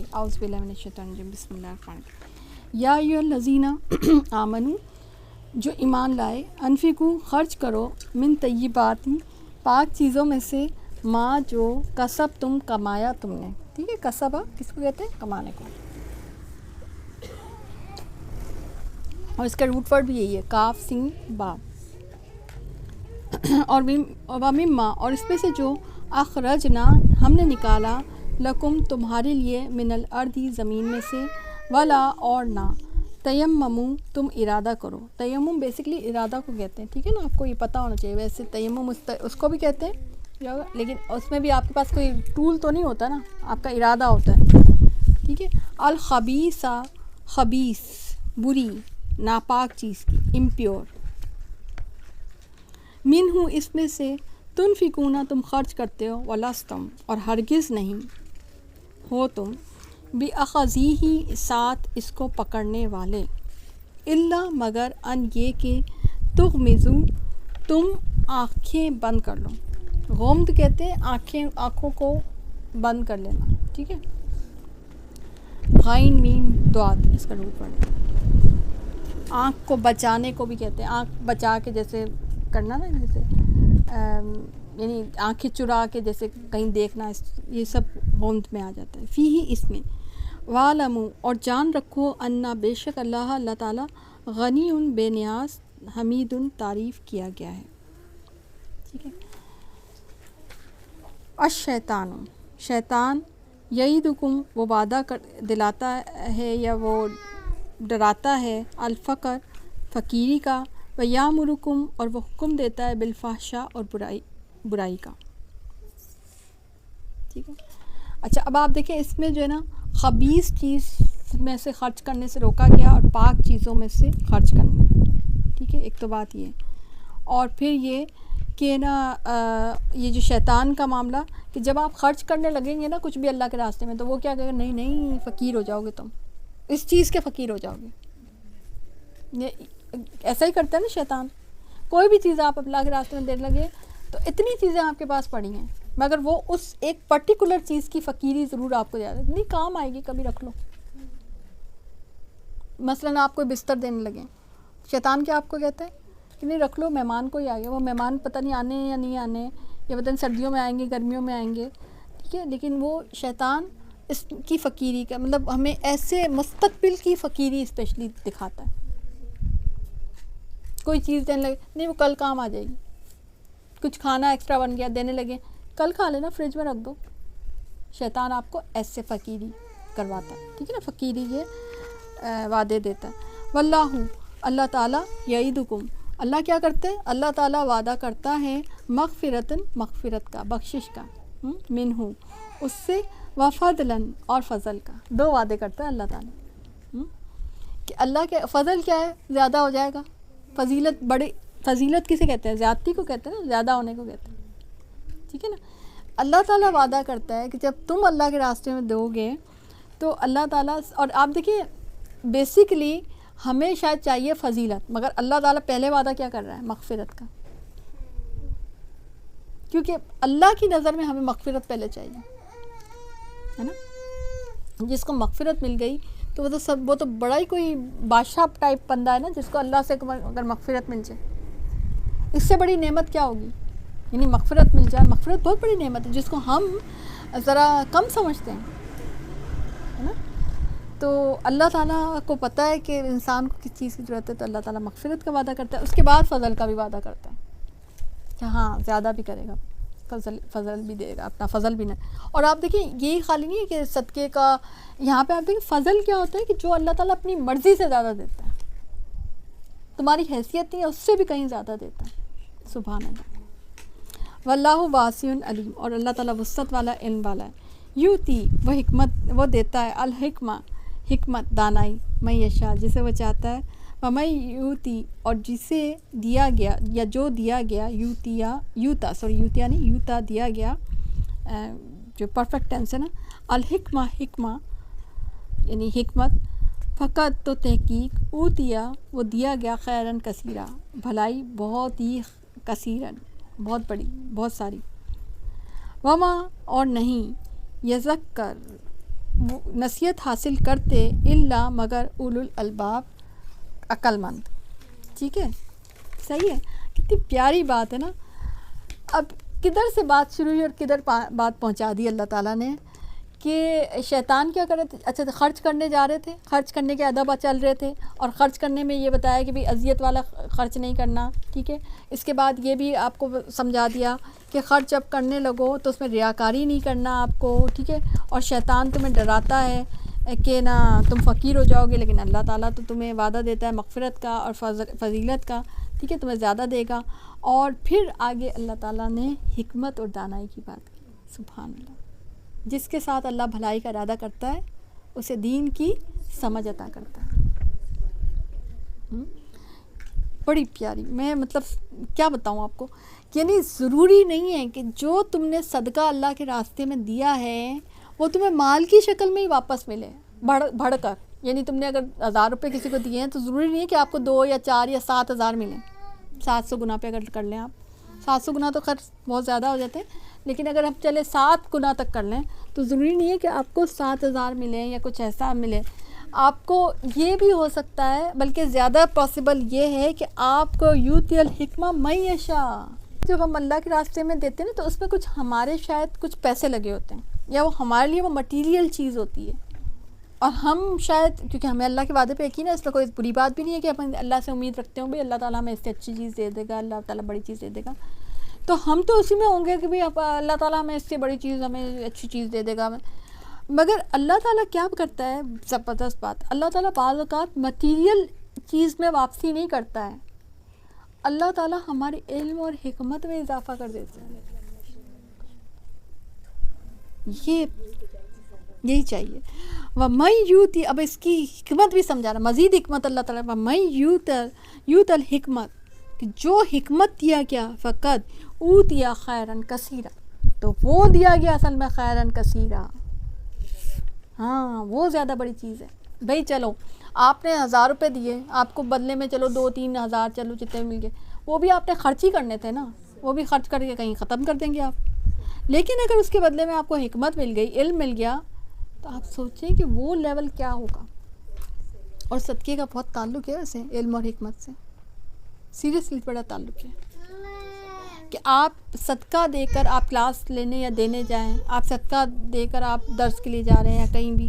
صحیح. اعوذ باللہ من الشیطان الرجیم. بسم اللہ الرحمن الرحیم. یا ایھا الذین آمنو، جو ایمان لائے، انفقوا، خرچ کرو، من طیبات، پاک چیزوں میں سے، ما، جو کسب تم، کمایا تم نے. ٹھیک ہے، کسبہ کس کو کہتے ہیں؟ کمانے کو. اور اس کا روٹ ورڈ بھی یہی ہے، کاف سین با. اور ومما، اور اس میں سے جو اخرجنا، ہم نے نکالا، لکم، تمہارے لیے، من الارض، زمین میں سے، ولا، اور نہ، تیممو، تم ارادہ کرو. تیمم بیسکلی ارادہ کو کہتے ہیں. ٹھیک ہے نا، آپ کو یہ پتہ ہونا چاہیے. ویسے تیمم اس کو بھی کہتے ہیں، لیکن اس میں بھی آپ کے پاس کوئی ٹول تو نہیں ہوتا نا، آپ کا ارادہ ہوتا ہے. ٹھیک ہے. الخبیثہ، خبیث، بری، ناپاک چیز کی، امپیور. منہ، اس میں سے، تنفقون، تم خرچ کرتے ہو، ولستم، اور ہرگز نہیں ہو تم، بِأَخَذِیہِ، ساتھ اس کو پکڑنے والے، الا، مگر، ان، یہ کہ، تغمزو، تم آنکھیں بند کر لو. غمد کہتے ہیں آنکھوں کو بند کر لینا. ٹھیک ہے. غین میم دعات، اس کا روٹ پڑھیں. آنکھ کو بچانے کو بھی کہتے ہیں. آنکھ بچا کے جیسے کرنا نا، جیسے یعنی آنکھیں چرا کے جیسے کہیں دیکھنا، یہ سب غمد میں آ جاتا ہے. فیہ، اس میں. وَاعْلَمُوا، اور جان رکھو، انا، بے شک اللہ تعالیٰ، غنی، بے نیاز، حمید، تعریف کیا گیا ہے. ٹھیک ہے. الشیطان، شیطان، یعیدکم، وہ وعدہ دلاتا ہے یا وہ ڈراتا ہے، الفقر، فقیری کا، ویامرکم، اور وہ حکم دیتا ہے، بالفحشاء، اور برائی کا. ٹھیک ہے. اچھا، اب آپ دیکھیں اس میں جو ہے نا، خبیث چیز میں سے خرچ کرنے سے روکا گیا، اور پاک چیزوں میں سے خرچ کرنا. ٹھیک ہے. ایک تو بات یہ. اور پھر یہ کہ نا، یہ جو شیطان کا معاملہ، کہ جب آپ خرچ کرنے لگیں گے نا کچھ بھی اللہ کے راستے میں، تو وہ کیا کہے گا، نہیں نہیں، فقیر ہو جاؤ گے تم، اس چیز کے فقیر ہو جاؤ گے. یہ ایسا ہی کرتا ہے نا شیطان. کوئی بھی چیز آپ اللہ کے راستے میں دینے لگے تو اتنی چیزیں آپ کے پاس پڑی ہیں، مگر وہ اس ایک پرٹیکولر چیز کی فقیری ضرور آپ کو یاد ہے، نہیں کام آئے گی، کبھی رکھ لو. مثلاً آپ کو بستر دینے لگیں، شیطان کیا آپ کو کہتا ہے کہ نہیں رکھ لو، مہمان کوئی آ گیا. وہ مہمان پتہ نہیں آنے یا نہیں آنے، یا پتہ نہیں سردیوں میں آئیں گے، گرمیوں میں آئیں گے. ٹھیک ہے. لیکن وہ شیطان اس کی فقیری کا مطلب ہمیں ایسے مستقبل کی فقیری اسپیشلی دکھاتا ہے. کوئی چیز دینے لگے، نہیں وہ کل کام آ جائے گی. کچھ کھانا ایکسٹرا بن گیا، دینے لگے، کل کھا لینا، فریج میں رکھ دو. شیطان آپ کو ایسے فقیری کرواتا ہے. ٹھیک ہے نا، فقیری یہ وعدے دیتا ہے. واللہ، اللہ تعالیٰ، یعیدکم، اللہ کیا کرتے ہیں؟ اللہ تعالیٰ وعدہ کرتا ہے، مغفرتاً، مغفرت کا، بخشش کا، منہ، اس سے، وفضلاً، اور فضل کا. دو وعدے کرتا ہے اللہ تعالیٰ. کہ اللہ کے فضل کیا ہے؟ زیادہ ہو جائے گا. فضیلت، بڑی فضیلت کسے کہتے ہیں؟ زیادتی کو کہتے ہیں نا، زیادہ ہونے کو کہتے ہیں. ٹھیک ہے نا. اللہ تعالیٰ وعدہ کرتا ہے کہ جب تم اللہ کے راستے میں دو گے تو اللہ تعالیٰ، اور آپ دیکھیے بیسکلی ہمیں شاید چاہیے فضیلت، مگر اللہ تعالیٰ پہلے وعدہ کیا کر رہا ہے؟ مغفرت کا. کیونکہ اللہ کی نظر میں ہمیں مغفرت پہلے چاہیے، ہے نا. جس کو مغفرت مل گئی تو وہ تو بڑا ہی کوئی بادشاہ ٹائپ بندہ ہے نا، جس کو اللہ سے اگر مغفرت مل جائے. اس سے بڑی نعمت کیا ہوگی؟ یعنی مغفرت مل جائے. مغفرت بہت بڑی نعمت ہے جس کو ہم ذرا کم سمجھتے ہیں، ہے نا. تو اللہ تعالیٰ کو پتہ ہے کہ انسان کو کس چیز کی ضرورت ہے، تو اللہ تعالیٰ مغفرت کا وعدہ کرتا ہے. اس کے بعد فضل کا بھی وعدہ کرتا ہے کہ ہاں زیادہ بھی کرے گا، فضل بھی دے گا، اپنا فضل بھی نہ. اور آپ دیکھیں یہی خالی نہیں ہے کہ صدقے کا، یہاں پہ آپ دیکھیں فضل کیا ہوتا ہے کہ جو اللہ تعالیٰ اپنی مرضی سے زیادہ دیتا ہے. تمہاری حیثیت نہیں ہے، اس سے بھی کہیں زیادہ دیتا ہے. سبحان اللہ. واللہ واسع علیم، اور اللہ تعالیٰ وسعت والا، علم والا ہے. یوتی، وہ حکمت، وہ دیتا ہے، الحکمہ، حکمت، دانائی، میں یشاء، جسے وہ چاہتا ہے. وَمَن یوتی، اور جسے دیا گیا یا جو دیا گیا، یوتا نہیں، یوتا دیا گیا، جو پرفیکٹ ٹینس ہے نا. الحکمہ، حکمہ یعنی حکمت. فقط، تو تحقیق، اوتیا، وہ دیا گیا، خیرن کثیرا، بھلائی بہت ہی، کثیرن بہت بڑی، بہت ساری. وما، اور نہیں، یذکر، نصیحت حاصل کرتے الا مگر اولو الالباب عقل مند. ٹھیک ہے, صحیح ہے, کتنی پیاری بات ہے نا. اب کدھر سے بات شروع ہوئی اور کدھر بات پہنچا دی اللہ تعالیٰ نے کہ شیطان کیا کر رہے تھے. اچھا خرچ کرنے جا رہے تھے, خرچ کرنے کے ادب چل رہے تھے, اور خرچ کرنے میں یہ بتایا کہ بھئی اذیت والا خرچ نہیں کرنا. ٹھیک ہے, اس کے بعد یہ بھی آپ کو سمجھا دیا کہ خرچ جب کرنے لگو تو اس میں ریاکاری نہیں کرنا آپ کو. ٹھیک ہے, اور شیطان تمہیں ڈراتا ہے کہ نہ تم فقیر ہو جاؤ گے, لیکن اللہ تعالیٰ تو تمہیں وعدہ دیتا ہے مغفرت کا اور فضیلت کا. ٹھیک ہے, تمہیں زیادہ دے گا. اور پھر آگے اللہ تعالیٰ نے حکمت اور دانائی کی بات کی. سبحان اللہ. جس کے ساتھ اللہ بھلائی کا ارادہ کرتا ہے اسے دین کی سمجھ عطا کرتا ہے. بڑی پیاری. میں مطلب کیا بتاؤں آپ کو, یعنی ضروری نہیں ہے کہ جو تم نے صدقہ اللہ کے راستے میں دیا ہے وہ تمہیں مال کی شکل میں ہی واپس ملے بڑھ کر. یعنی تم نے اگر 1000 روپے کسی کو دیے ہیں تو ضروری نہیں ہے کہ آپ کو 2 یا 4 یا 7,000 ملیں. 700 گنا پہ اگر کر لیں آپ, 700 گنا تو خرچ بہت زیادہ ہو جاتے ہیں, لیکن اگر ہم چلے 7 گنا تک کر لیں تو ضروری نہیں ہے کہ آپ کو 7,000 ملیں یا کچھ ایسا ملے. آپ کو یہ بھی ہو سکتا ہے, بلکہ زیادہ پاسبل یہ ہے کہ آپ کو یؤتی الحکمہ من یشاء. جب ہم اللہ کے راستے میں دیتے ہیں نا تو اس میں کچھ ہمارے شاید کچھ پیسے لگے ہوتے ہیں, یا وہ ہمارے لیے وہ مٹیریل چیز ہوتی ہے, اور ہم شاید کیونکہ ہمیں اللہ کے وعدے پہ یقین ہے, اس میں کوئی بری بات بھی نہیں ہے کہ اپن اللہ سے امید رکھتے ہوں بھئی اللہ تعالیٰ ہمیں اس سے اچھی چیز دے دے گا, اللہ تعالیٰ بڑی چیز دے دے گا. تو ہم تو اسی میں ہوں گے کہ بھئی اللہ تعالیٰ ہمیں اس سے بڑی چیز, ہمیں اچھی چیز دے دے گا. مگر اللہ تعالیٰ کیا کرتا ہے, زبردست بات, اللہ تعالیٰ بعض اوقات مٹیریل چیز میں واپسی نہیں کرتا ہے, اللہ تعالیٰ ہمارے علم اور حکمت میں اضافہ کر دیتا ہے. یہی چاہیے. وَمَن یُؤْتِ, اب اس کی حکمت بھی سمجھا رہا, مزید حکمت اللہ تعالیٰ. وَمَن یُؤْتِ الحکمت, کہ جو حکمت دیا گیا, فقط اوتِیَ خیرًا کثیرًا, تو وہ دیا گیا اصل میں خیرًا کثیرًا. ہاں وہ زیادہ بڑی چیز ہے. بھئی چلو آپ نے 1000 روپے دیے, آپ کو بدلے میں چلو 2-3 ہزار چلو جتنے مل گئے, وہ بھی آپ نے خرچ ہی کرنے تھے نا, وہ بھی خرچ کر کے کہیں ختم کر دیں گے آپ. لیکن اگر اس کے بدلے میں آپ کو حکمت مل گئی, علم مل گیا, تو آپ سوچیں کہ وہ لیول کیا ہوگا. اور صدقے کا بہت تعلق ہے ویسے علم اور حکمت سے, سیریسلی بڑا تعلق ہے. کہ آپ صدقہ دے کر آپ کلاس لینے یا دینے جائیں, آپ صدقہ دے کر آپ درس کے لیے جا رہے ہیں یا کہیں بھی,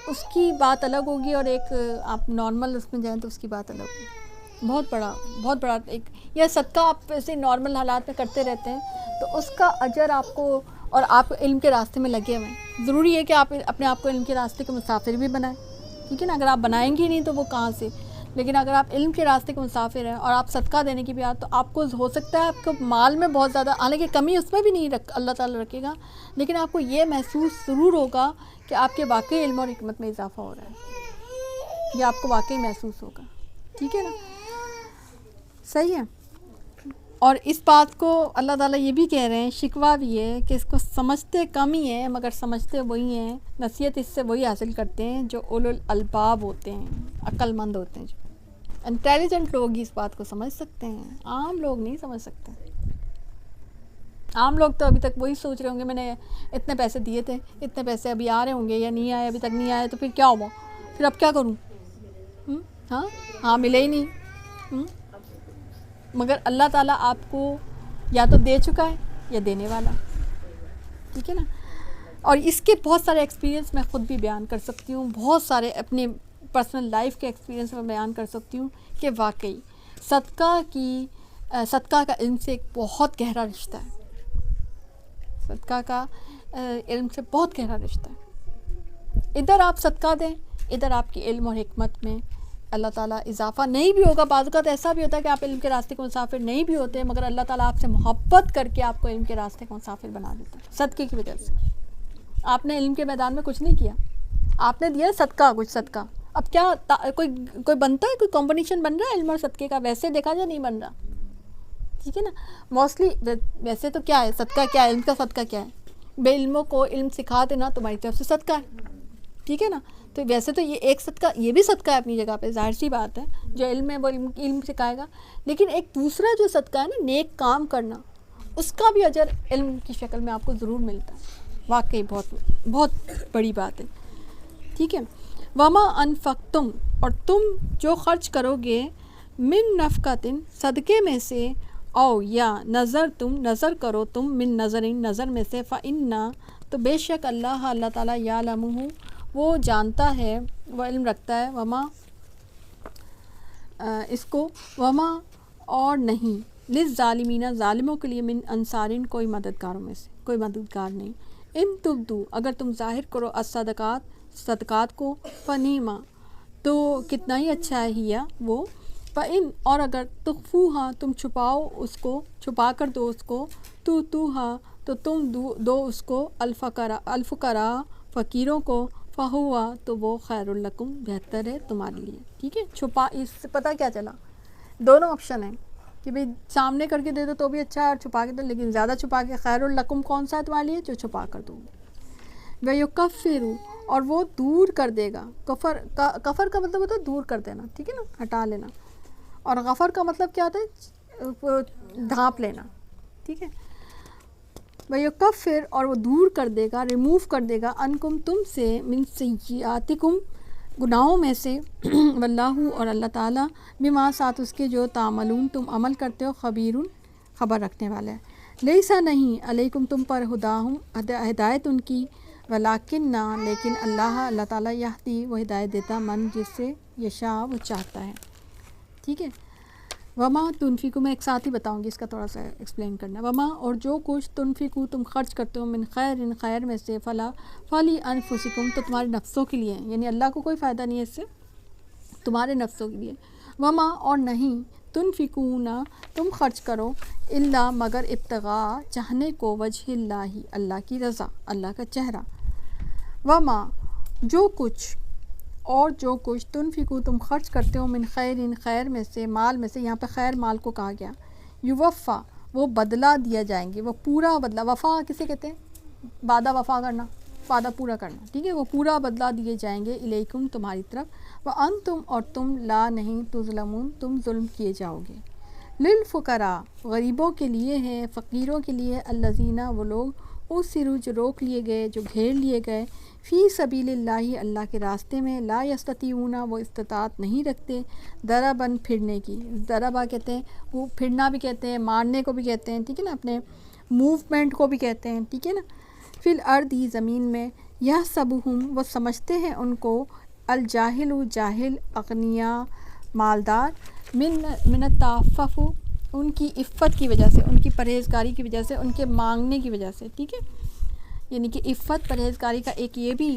اس کی بات الگ ہوگی, اور ایک آپ نارمل اس میں جائیں تو اس کی بات الگ ہوگی. بہت بڑا ایک, یا صدقہ آپ ایسے نارمل حالات میں کرتے رہتے ہیں تو اس کا اجر آپ کو, اور آپ علم کے راستے میں لگے ہوئے ہیں. ضروری ہے کہ آپ اپنے آپ کو علم کے راستے کے مسافر بھی بنائیں. ٹھیک ہے نا, اگر آپ بنائیں گے نہیں تو وہ کہاں سے. لیکن اگر آپ علم کے راستے کے مسافر ہیں اور آپ صدقہ دینے کی بھی تو آپ کو ہو سکتا ہے آپ کو مال میں بہت زیادہ, حالانکہ کمی اس میں بھی نہیں اللہ تعالیٰ رکھے گا, لیکن آپ کو یہ محسوس ضرور ہوگا کہ آپ کے واقعی علم اور حکمت میں اضافہ ہو رہا ہے. یہ آپ کو واقعی محسوس ہوگا. ٹھیک ہے نا, صحیح ہے. اور اس بات کو اللہ تعالیٰ یہ بھی کہہ رہے ہیں, شکوہ بھی ہے کہ اس کو سمجھتے کم ہی ہیں مگر سمجھتے وہی ہیں. نصیحت اس سے وہی حاصل کرتے ہیں جو اولو الالباب ہوتے ہیں, عقل مند ہوتے ہیں. جو انٹیلیجنٹ لوگ ہی اس بات کو سمجھ سکتے ہیں, عام لوگ نہیں سمجھ سکتے. عام لوگ تو ابھی تک وہی سوچ رہے ہوں گے میں نے اتنے پیسے دیے تھے, اتنے پیسے ابھی آ رہے ہوں گے یا نہیں آئے, ابھی تک نہیں آئے, تو پھر کیا ہوا, پھر اب کیا کروں. ہاں ملے ہی نہیں. مگر اللہ تعالیٰ آپ کو یا تو دے چکا ہے یا دینے والا. ٹھیک ہے نا. اور اس کے بہت سارے ایکسپیرینس میں خود بھی بیان کر سکتی ہوں, بہت سارے اپنے پرسنل لائف کے ایکسپیرینس میں بیان کر سکتی ہوں کہ واقعی صدقہ کا علم سے ایک بہت گہرا رشتہ ہے. صدقہ کا علم سے بہت گہرا رشتہ ہے. ادھر آپ صدقہ دیں, ادھر آپ کی علم اور حکمت میں اللہ تعالیٰ اضافہ نہیں بھی ہوگا. بعض اوقات ایسا بھی ہوتا ہے کہ آپ علم کے راستے کے مسافر نہیں بھی ہوتے, مگر اللہ تعالیٰ آپ سے محبت کر کے آپ کو علم کے راستے کا مسافر بنا دیتا ہے صدقے کی وجہ سے. آپ نے علم کے میدان میں کچھ نہیں کیا, آپ نے دیا صدقہ, کچھ صدقہ. اب کیا کوئی بنتا ہے, کوئی کمپٹیشن بن رہا ہے علم اور صدقے کا؟ ویسے دیکھا جائے نہیں بن رہا. ٹھیک ہے نا. موسٹلی ویسے تو کیا ہے صدقہ, کیا ہے علم کا صدقہ, کیا ہے بے علموں کو علم سکھا دینا تمہاری طرف سے صدقہ ہے. ٹھیک ہے نا. تو ویسے تو یہ ایک صدقہ, یہ بھی صدقہ ہے اپنی جگہ پہ, ظاہر سی بات ہے, جو علم ہے وہ علم سکھائے گا. لیکن ایک دوسرا جو صدقہ ہے نا, نیک کام کرنا, اس کا بھی اجر علم کی شکل میں آپ کو ضرور ملتا ہے. واقعی بہت بہت بڑی بات ہے. ٹھیک ہے. وما انفقتم، اور تم جو خرچ کرو گے، من نفقتن صدقے میں سے، او یا نظر تم نظر کرو تم، من نظرین نظر میں سے، فإنا تو بے شک اللہ تعالیٰ یعلمہ وہ جانتا ہے، وہ علم رکھتا ہے، وما اس کو، وما اور نہیں، للظالمین ظالموں کے لیے، من انصارین کوئی مددگاروں میں سے کوئی مددگار نہیں. ان تبدو اگر تم ظاہر کرو الصدقات صدقات کو، فنیما تو کتنا ہی اچھا ہے ہی وہ، فإن اور اگر تخفوہا تم چھپاؤ اس کو، چھپا کر دو اس کو، توہا تو تم دو اس کو، الفقراء فقیروں کو، فہوا تو وہ خیر لکم بہتر ہے تمہارے لیے. ٹھیک ہے. چھپا، اس سے پتہ کیا چلا، دونوں آپشن ہیں کہ بھئی سامنے کر کے دے دو تو بھی اچھا ہے، اور چھپا کے دو، لیکن زیادہ چھپا کے، خیر لکم کون سا ہے تمہارے لیے؟ جو چھپا کر دو. وَيُكَفِّرُ اور وہ دور کر دے گا. کفر کا مطلب ہوتا ہے دور کر دینا، ٹھیک ہے نا، ہٹا لینا. اور غفر کا مطلب کیا ہوتا ہے؟ ڈھانپ لینا. ٹھیک ہے. وَيُكَفِّرُ اور وہ دور کر دے گا، ریموو کر دے گا، عنکم تم سے، من سیئاتکم گناہوں میں سے، واللہ اور اللہ تعالیٰ، بما ساتھ اس کے جو تعملون تم عمل کرتے ہو، خبیرun خبر رکھنے والا ہے. لیسا نہیں، علیکم تم پر، ہداہم ہدایت ان کی، ولیکن نہ لیکن اللہ تعالیٰ، یہدی وہ ہدایت دیتا، من جس سے یشاء وہ چاہتا ہے. ٹھیک ہے. وما تنفقو میں ایک ساتھ ہی بتاؤں گی، اس کا تھوڑا سا ایکسپلین کرنا. وما اور جو کچھ تنفقو تم خرچ کرتے ہو، من خیر میں سے، فلی انفسکم تو تمہارے نفسوں کے لیے، یعنی اللہ کو کوئی فائدہ نہیں ہے اس سے، تمہارے نفسوں کے لیے. وما اور نہیں، تنفقون تم خرچ کرو، الا مگر ابتغاء چاہنے کو، وجہ اللہ اللہ کی رضا، اللہ کا چہرہ. وما جو کچھ اور جو کچھ تنفقو تم خرچ کرتے ہو، من خیر میں سے، مال میں سے، یہاں پہ خیر مال کو کہا گیا. یوفا وہ بدلہ دیا جائیں گے، وہ پورا بدلہ، وفا کسے کہتے ہیں؟ وعدہ وفا کرنا، وعدہ پورا کرنا. ٹھیک ہے. وہ پورا بدلہ دیے جائیں گے، الیکم تمہاری طرف، وانتم اور تم، لا نہیں، تظلمون تم ظلم کیے جاؤ گے. للفقراء غریبوں کے لیے ہے، فقیروں کے لیے، الذین وہ لوگ، اسروا جو روک لیے گئے، جو گھیر لیے گئے، فی سبیل اللہ اللہ کے راستے میں، لا یستطیعون وہ استطاعت نہیں رکھتے، ضربن پھرنے کی. ضربہ کہتے ہیں وہ پھرنا بھی کہتے ہیں، مارنے کو بھی کہتے ہیں. ٹھیک ہے نا، اپنے موومنٹ کو بھی کہتے ہیں. ٹھیک ہے نا. فی الارض زمین میں، یحسبہم وہ سمجھتے ہیں ان کو، الجاہل جاہل، اغنیاء مالدار، من التعفف ان کی عفت کی وجہ سے، ان کی پرہیزگاری کی وجہ سے، ان کے مانگنے کی وجہ سے. ٹھیک ہے. یعنی کہ عفت پرہیزگاری کا ایک یہ بھی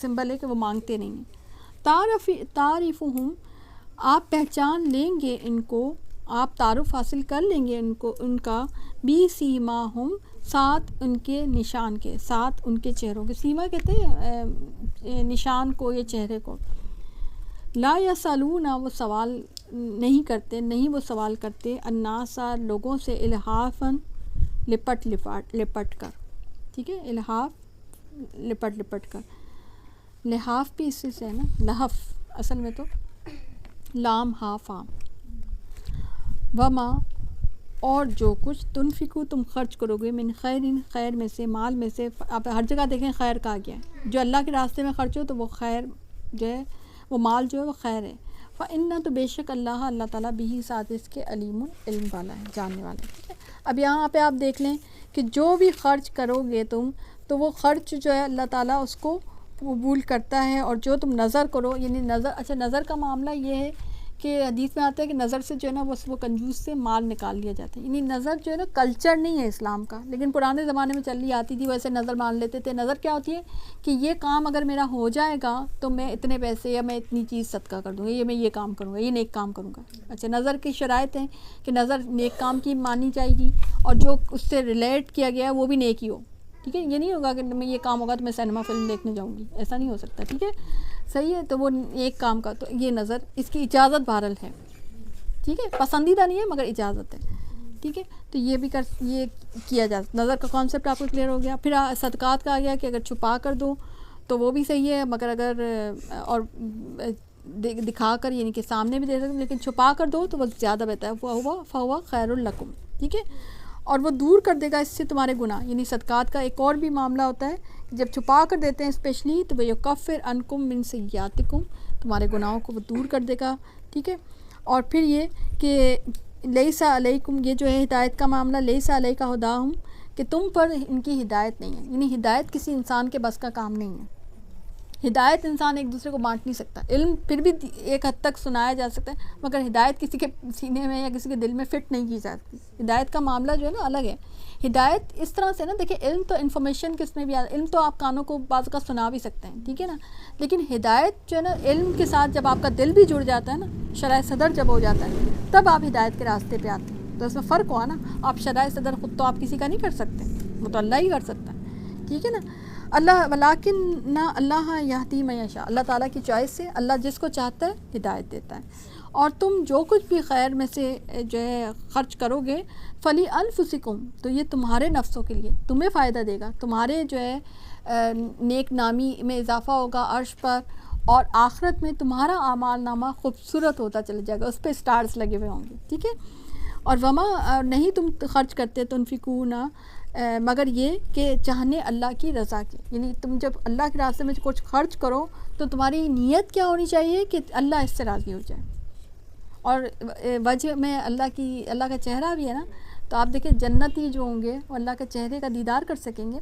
سمبل ہے کہ وہ مانگتے نہیں ہیں. تعریفہم آپ پہچان لیں گے ان کو، آپ تعارف حاصل کر لیں گے ان کو، ان کا، بی سیماہم ساتھ ان کے نشان کے، ساتھ ان کے چہروں کے. سیما کہتے ہیں نشان کو یا چہرے کو. لا یسالون وہ سوال نہیں کرتے، نہیں وہ سوال کرتے، الناس لوگوں سے، الحافاً لپٹ کر. ٹھیک ہے. الحاف لپٹ کر. لحاف بھی اس سے ہے نا، لحف اصل میں تو لام ہاف عام. وما اور جو کچھ تنفقو تم خرچ کرو گے، من خیر میں سے، مال میں سے. آپ ہر جگہ دیکھیں خیر کہا گیا ہے، جو اللہ کے راستے میں خرچ ہو تو وہ خیر جو ہے، وہ مال جو ہے وہ خیر ہے. فإن تو بے شک اللہ تعالیٰ بھی ساتھ اس کے، علیم علم والا ہے، جاننے والا ہے. ٹھیک ہے. اب یہاں پہ آپ دیکھ لیں کہ جو بھی خرچ کرو گے تم، تو وہ خرچ جو ہے اللہ تعالیٰ اس کو قبول کرتا ہے. اور جو تم نظر کرو، یعنی نظر، اچھا نظر کا معاملہ یہ ہے کہ حدیث میں آتا ہے کہ نظر سے جو ہے نا وہ کنجوس سے مال نکال لیا جاتا ہے. یعنی نظر جو ہے نا کلچر نہیں ہے اسلام کا، لیکن پرانے زمانے میں چلی آتی تھی، ویسے نظر مان لیتے تھے. نظر کیا ہوتی ہے کہ یہ کام اگر میرا ہو جائے گا تو میں اتنے پیسے یا میں اتنی چیز صدقہ کر دوں گا، یہ میں یہ کام کروں گا، یہ نیک کام کروں گا. اچھا نظر کی شرائط ہیں کہ نظر نیک کام کی مانی جائے گی، اور جو اس سے ریلیٹ کیا گیا ہے وہ بھی نیک ہی ہو. ٹھیک ہے. یہ نہیں ہوگا کہ میں یہ کام ہوگا تو میں سینما فلم دیکھنے جاؤں گی، ایسا نہیں ہو سکتا. ٹھیک ہے. صحیح ہے. تو وہ ایک کام کا، تو یہ نظر، اس کی اجازت بہرحال ہے. ٹھیک ہے. پسندیدہ نہیں ہے مگر اجازت ہے. ٹھیک ہے. تو یہ بھی یہ کیا جا، نظر کا کانسیپٹ آپ کو کلیئر ہو گیا. پھر صدقات کا آ گیا کہ اگر چھپا کر دو تو وہ بھی صحیح ہے، مگر اگر اور دکھا کر، یعنی کہ سامنے بھی دے سکتے، لیکن چھپا کر دو تو وہ زیادہ بہتر ہے. فہو خیر لکم. ٹھیک ہے. اور وہ دور کر دے گا اس سے تمہارے گناہ. یعنی صدقات کا ایک اور بھی معاملہ ہوتا ہے جب چھپا کر دیتے ہیں اسپیشلی تو وَيُكَفِّرْ عَنْكُم مِّن سَيِّئَاتِكُم، تمہارے گناہوں کو وہ دور کر دے گا. ٹھیک ہے. اور پھر یہ کہ لیس علیکم، یہ جو ہے ہدایت کا معاملہ، لیس علیک ہداہم، کہ تم پر ان کی ہدایت نہیں ہے. یعنی ہدایت کسی انسان کے بس کا کام نہیں ہے. ہدایت انسان ایک دوسرے کو بانٹ نہیں سکتا. علم پھر بھی ایک حد تک سنایا جا سکتا ہے، مگر ہدایت کسی کے سینے میں یا کسی کے دل میں فٹ نہیں کی جاتی. ہدایت کا معاملہ جو ہے نا الگ ہے. ہدایت اس طرح سے نا، دیکھیں علم تو انفارمیشن کس میں بھی علم تو آپ کانوں کو بعض کا سنا بھی سکتے ہیں، ٹھیک ہے نا، لیکن ہدایت جو ہے نا علم کے ساتھ جب آپ کا دل بھی جڑ جاتا ہے نا، شرح صدر جب ہو جاتا ہے، تب آپ ہدایت کے راستے پہ آتے ہیں. تو اس میں فرق ہوا نا. آپ شرح صدر خود تو آپ کسی کا نہیں کر سکتے، وہ تو اللہ ہی کر سکتا ہے. ٹھیک ہے نا. اللہ ولیکن اللہ یہدی من یشاء، اللہ تعالیٰ کی چوائس سے اللہ جس کو چاہتا ہے ہدایت دیتا ہے. اور تم جو کچھ بھی خیر میں سے جو ہے خرچ کرو گے، فلی انفسکم، تو یہ تمہارے نفسوں کے لیے تمہیں فائدہ دے گا، تمہارے جو ہے نیک نامی میں اضافہ ہوگا عرش پر، اور آخرت میں تمہارا اعمال نامہ خوبصورت ہوتا چلا جائے گا، اس پہ سٹارز لگے ہوئے ہوں گے. ٹھیک ہے. اور وما نہیں تم خرچ کرتے تنفقون، مگر یہ کہ چاہنے اللہ کی رضا کی. یعنی تم جب اللہ کے راستے میں کچھ خرچ کرو تو تمہاری نیت کیا ہونی چاہیے کہ اللہ اس سے راضی ہو جائے. اور وجہ میں اللہ کا چہرہ بھی ہے نا، تو آپ دیکھیں جنتی جو ہوں گے وہ اللہ کے چہرے کا دیدار کر سکیں گے.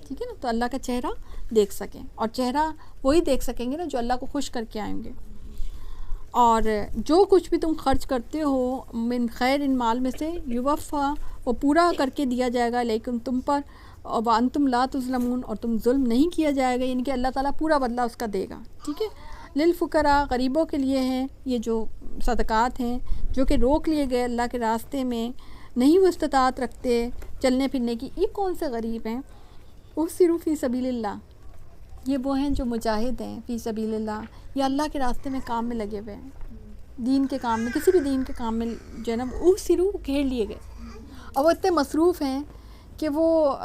ٹھیک ہے نا. تو اللہ کا چہرہ دیکھ سکیں، اور چہرہ وہی دیکھ سکیں گے نا جو اللہ کو خوش کر کے آئیں گے. اور جو کچھ بھی تم خرچ کرتے ہو من خیر، ان مال میں سے، یوفا، وہ پورا کر کے دیا جائے گا، لیکن تم پر، اور وانتم لا تظلمون، اور تم ظلم نہیں کیا جائے گا. یعنی کہ اللہ تعالیٰ پورا بدلہ اس کا دے گا. ٹھیک ہے. للفقراء، غریبوں کے لیے ہیں یہ جو صدقات ہیں، جو کہ روک لیے گئے اللہ کے راستے میں، نہیں وہ استطاعت رکھتے چلنے پھرنے کی. یہ کون سے غریب ہیں؟ احسروا فی سبیل اللہ، یہ وہ ہیں جو مجاہد ہیں فی سبیل اللہ، یہ اللہ کے راستے میں کام میں لگے ہوئے ہیں، دین کے کام میں، کسی بھی دین کے کام میں جو ہے نا احسروا، گھیر لیے گئے. اور وہ اتنے مصروف ہیں کہ وہ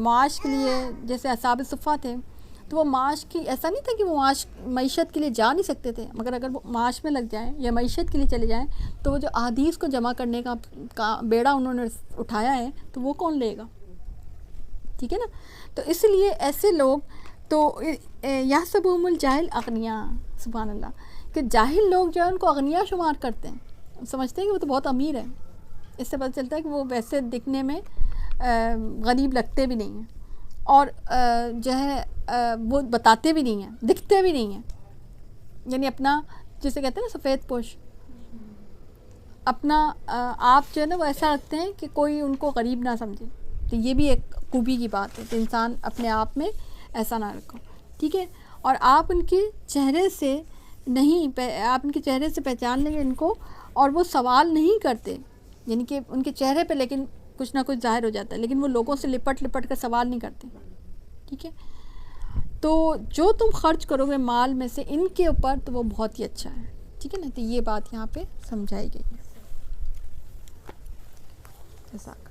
معاش کے لیے، جیسے اصحاب صفہ تھے تو وہ معاش کی، ایسا نہیں تھا کہ وہ معیشت کے لیے جا نہیں سکتے تھے، مگر اگر وہ معاش میں لگ جائیں یا معیشت کے لیے چلے جائیں تو وہ جو احادیث کو جمع کرنے کا بیڑا انہوں نے اٹھایا ہے تو وہ کون لے گا. ٹھیک ہے نا. تو اس لیے ایسے لوگ تو یحسبهم الجاہل اغنیاء، سبحان اللہ، کہ جاہل لوگ جو ہے ان کو اغنیاء شمار کرتے ہیں، سمجھتے ہیں کہ وہ تو بہت امیر ہیں. اس سے پتہ چلتا ہے کہ وہ ویسے دکھنے میں غریب لگتے بھی نہیں ہیں، اور جو ہے وہ بتاتے بھی نہیں ہیں، دکھتے بھی نہیں ہیں. یعنی اپنا جسے کہتے ہیں نا سفید پوش، اپنا آپ جو ہے نا وہ ایسا رکھتے ہیں کہ کوئی ان کو غریب نہ سمجھے. تو یہ بھی ایک خوبی کی بات ہے کہ انسان اپنے آپ میں ایسا نہ رکھو. ٹھیک ہے. اور آپ ان کے چہرے سے نہیں، آپ ان کے چہرے سے پہچان لیں گے ان کو، اور وہ سوال نہیں کرتے، یعنی کہ ان کے چہرے پہ لیکن کچھ نہ کچھ ظاہر ہو جاتا ہے، لیکن وہ لوگوں سے لپٹ کر سوال نہیں کرتے. ٹھیک ہے. تو جو تم خرچ کرو گے مال میں سے ان کے اوپر تو وہ بہت ہی اچھا ہے. ٹھیک ہے نا. تو یہ بات یہاں پہ سمجھائی گئی ہے. جزاک